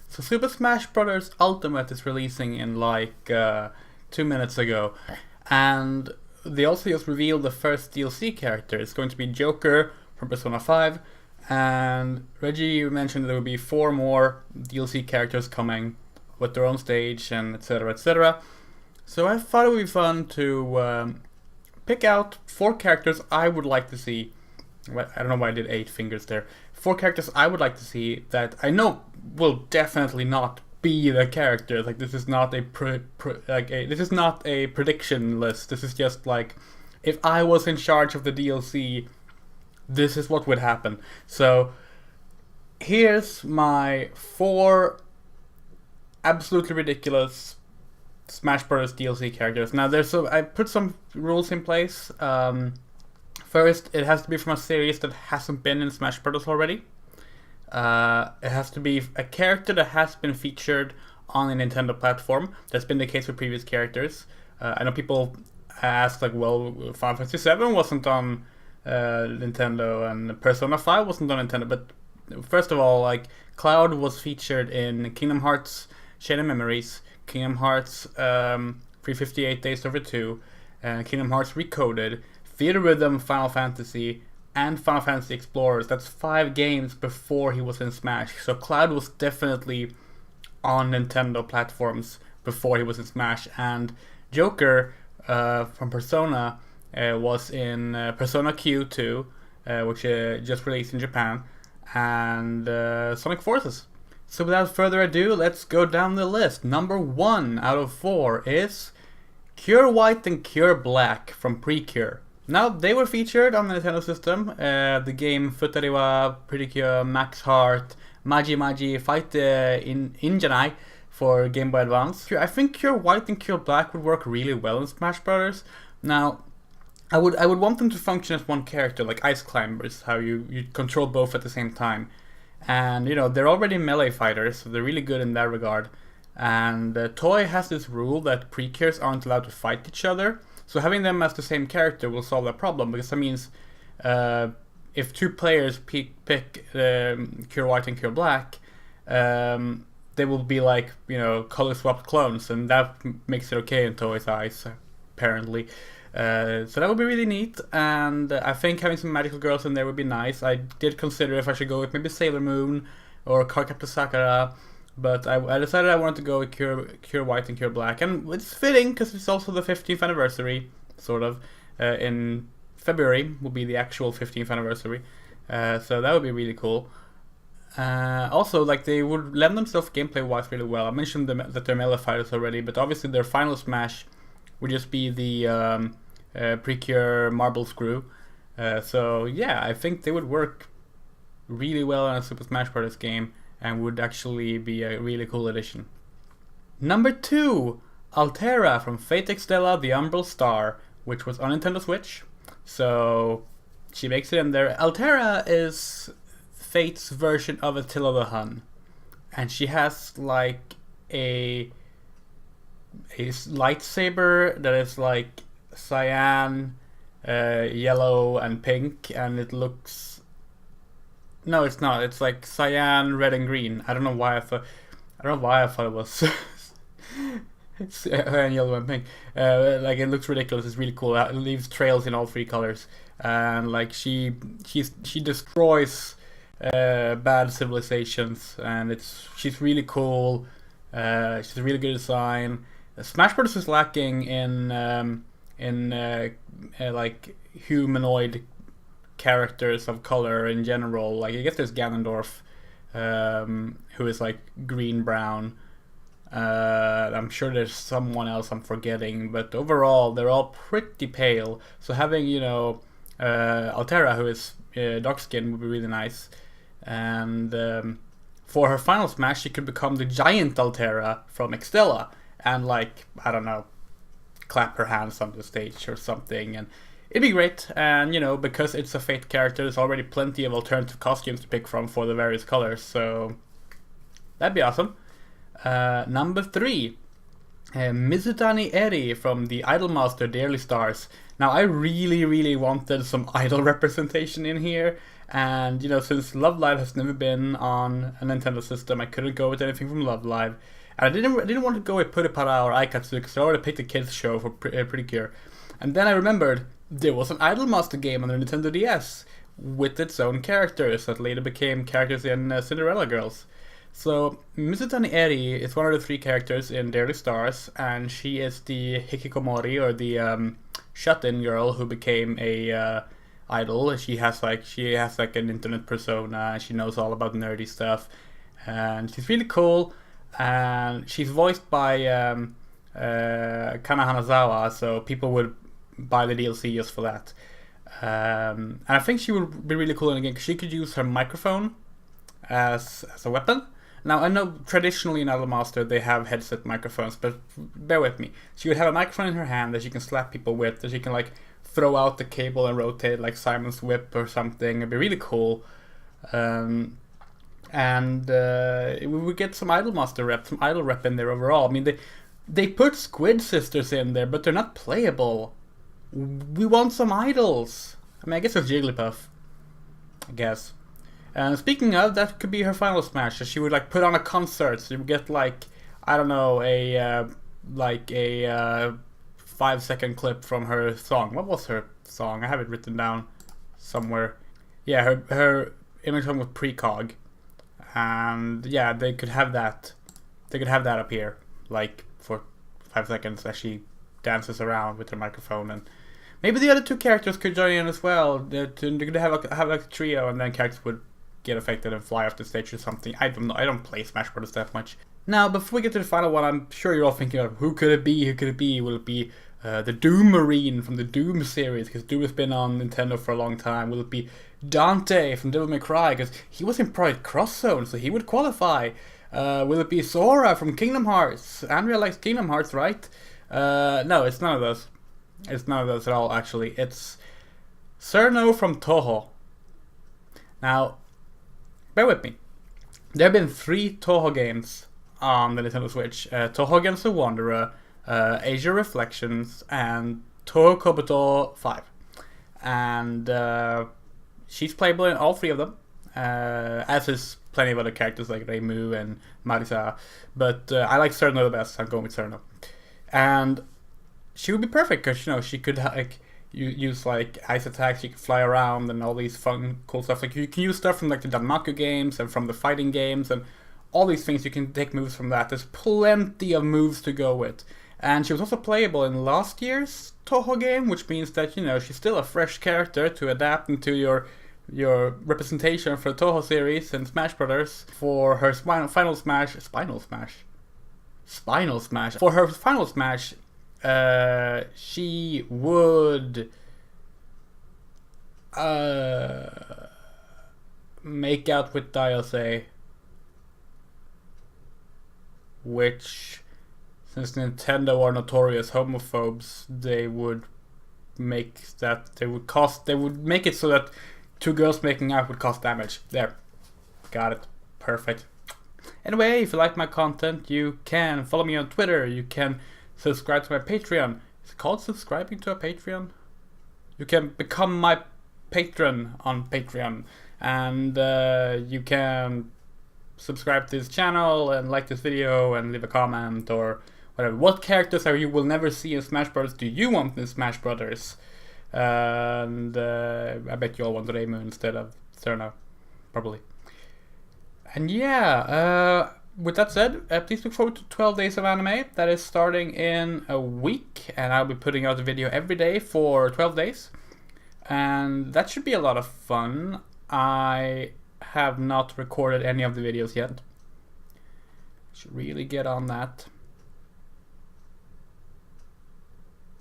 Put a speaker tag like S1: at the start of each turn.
S1: So Super Smash Bros. Ultimate is releasing in like 2 minutes ago, and they also just revealed the first DLC character. It's going to be Joker from Persona 5, and Reggie mentioned there will be 4 more DLC characters coming with their own stage and etc. etc. So I thought it would be fun to pick out 4 characters I would like to see. I don't know why I did 8 fingers there. 4 characters I would like to see that I know will definitely not be the characters. Like, this is not this is not a prediction list. This is just like, if I was in charge of the DLC, this is what would happen. So here's my 4 absolutely ridiculous Smash Bros. DLC characters. Now I put some rules in place. First, it has to be from a series that hasn't been in Smash Bros. Already. It has to be a character that has been featured on a Nintendo platform. That's been the case with previous characters. I know people ask, like, well, Final Fantasy VII wasn't on Nintendo and Persona 5 wasn't on Nintendo, but first of all, like, Cloud was featured in Kingdom Hearts Chain of Memories, Kingdom Hearts 358 Days Over 2, Kingdom Hearts Recoded, Theater Rhythm, Final Fantasy, and Final Fantasy Explorers. That's 5 games before he was in Smash. So Cloud was definitely on Nintendo platforms before he was in Smash. And Joker from Persona was in Persona Q2, which just released in Japan, and Sonic Forces. So without further ado, let's go down the list. Number 1 out of 4 is Cure White and Cure Black from Precure. Now, they were featured on the Nintendo system. The game Futariwa, Precure, Max Heart, Maji Fight in Injanai for Game Boy Advance. I think Cure White and Cure Black would work really well in Smash Bros. Now, I would want them to function as one character, like Ice Climbers, how you control both at the same time. And, you know, they're already melee fighters, so they're really good in that regard. And Toei has this rule that Precures aren't allowed to fight each other. So having them as the same character will solve that problem, because that means if 2 players pick Cure White and Cure Black, they will be like, you know, color swapped clones, and that makes it okay in Toei's eyes, apparently. So that would be really neat, and I think having some magical girls in there would be nice. I did consider if I should go with maybe Sailor Moon or Cardcaptor Sakura, but I decided I wanted to go with Cure White and Cure Black, and it's fitting because it's also the 15th anniversary, sort of. In February will be the actual 15th anniversary, so that would be really cool. Also, like, they would lend themselves gameplay-wise really well. I mentioned that they're melee fighters already, but obviously their final Smash would just be the Precure Marble Screw. So yeah, I think they would work really well in a Super Smash Bros. Game, and would actually be a really cool addition. Number 2, Altera from Fate Extella The Umbral Star, which was on Nintendo Switch. So she makes it in there. Altera is Fate's version of Attila the Hun, and she has like a lightsaber that is like cyan, yellow, and pink, and it looks... No, it's not. It's like cyan, red, and green. I don't know why I thought it was it's yellow and pink. Like, it looks ridiculous. It's really cool. It leaves trails in all 3 colors, and like she destroys bad civilizations, and she's really cool. She's a really good design. Smash Bros. Is lacking in like humanoid characters of color in general. Like, I guess there's Ganondorf, who is like green-brown. I'm sure there's someone else I'm forgetting, but overall they're all pretty pale. So having, you know, Altera, who is dark skin, would be really nice. And for her final Smash, she could become the giant Altera from Extella, and, like, I don't know, clap her hands on the stage or something, and it'd be great. And, you know, because it's a Fate character, there's already plenty of alternative costumes to pick from for the various colors, so that'd be awesome. Number 3, Mizutani Eri from the Idolmaster Daily Stars. Now, I really wanted some idol representation in here, and you know, since Love Live has never been on a Nintendo system, I couldn't go with anything from Love Live, and I didn't want to go with Puripara or Aikatsu because I already picked a kids show for Pretty Cure, and then I remembered there was an Idolmaster game on the Nintendo DS with its own characters that later became characters in Cinderella Girls. So, Mizutani Eri is one of the 3 characters in Daily Stars, and she is the hikikomori, or the shut-in girl who became a idol. She has like an internet persona, and she knows all about nerdy stuff, and she's really cool. And she's voiced by Kana Hanazawa, so people would buy the DLC just for that. And I think she would be really cool in the game because she could use her microphone as a weapon. Now, I know traditionally in Idolmaster they have headset microphones, but bear with me. She would have a microphone in her hand that she can slap people with, that she can like throw out the cable and rotate like Simon's whip or something. It'd be really cool. And we would get some Idolmaster rep, some idol rep in there overall. I mean, they put Squid Sisters in there, but they're not playable. We want some idols. I mean, I guess it's Jigglypuff. I guess. And speaking of, that could be her final smash. She would like put on a concert. So you would get like, I don't know, a 5-second clip from her song. What was her song? I have it written down somewhere. Yeah, her image song was Precog, and yeah, they could have that. They could have that up here, like for 5 seconds as she dances around with her microphone, and maybe the other 2 characters could join in as well. They could have like a trio, and then characters would get affected and fly off the stage or something. I don't know. I don't play Smash Bros. That much. Now, before we get to the final one, I'm sure you're all thinking of who could it be? Who could it be? Will it be the Doom Marine from the Doom series? Because Doom has been on Nintendo for a long time. Will it be Dante from Devil May Cry? Because he was in Project Cross Zone, so he would qualify. Will it be Sora from Kingdom Hearts? Andrea likes Kingdom Hearts, right? No, it's none of those. It's none of those at all, actually. It's Cerno from Toho. Now, bear with me. There have been 3 Toho games on the Nintendo Switch. Toho Against the Wanderer, Asia Reflections, and Toho Kobuto 5. And she's playable in all 3 of them, as is plenty of other characters like Reimu and Marisa. But I like Cerno the best, so I'm going with Cerno. And she would be perfect because, you know, she could like use like ice attacks, you can fly around and all these fun, cool stuff. Like you can use stuff from like the Danmaku games and from the fighting games and all these things. You can take moves from that. There's plenty of moves to go with. And she was also playable in last year's Toho game, which means that, you know, she's still a fresh character to adapt into your representation for the Toho series and Smash Brothers. For her final smash. For her final smash, she would make out with Diose, which, since Nintendo are notorious homophobes, they would make it so that 2 girls making out would cause damage. There, got it, perfect. Anyway, if you like my content, you can follow me on Twitter. You can subscribe to my Patreon. Is it called subscribing to a Patreon? You can become my patron on Patreon, and you can subscribe to this channel and like this video and leave a comment or whatever. What characters you will never see in Smash Bros. Do you want in Smash Brothers? And I bet you all want Reimu instead of Cerno, probably. And yeah, with that said, please look forward to 12 Days of Anime. That is starting in a week, and I'll be putting out a video every day for 12 days. And that should be a lot of fun. I have not recorded any of the videos yet. Should really get on that.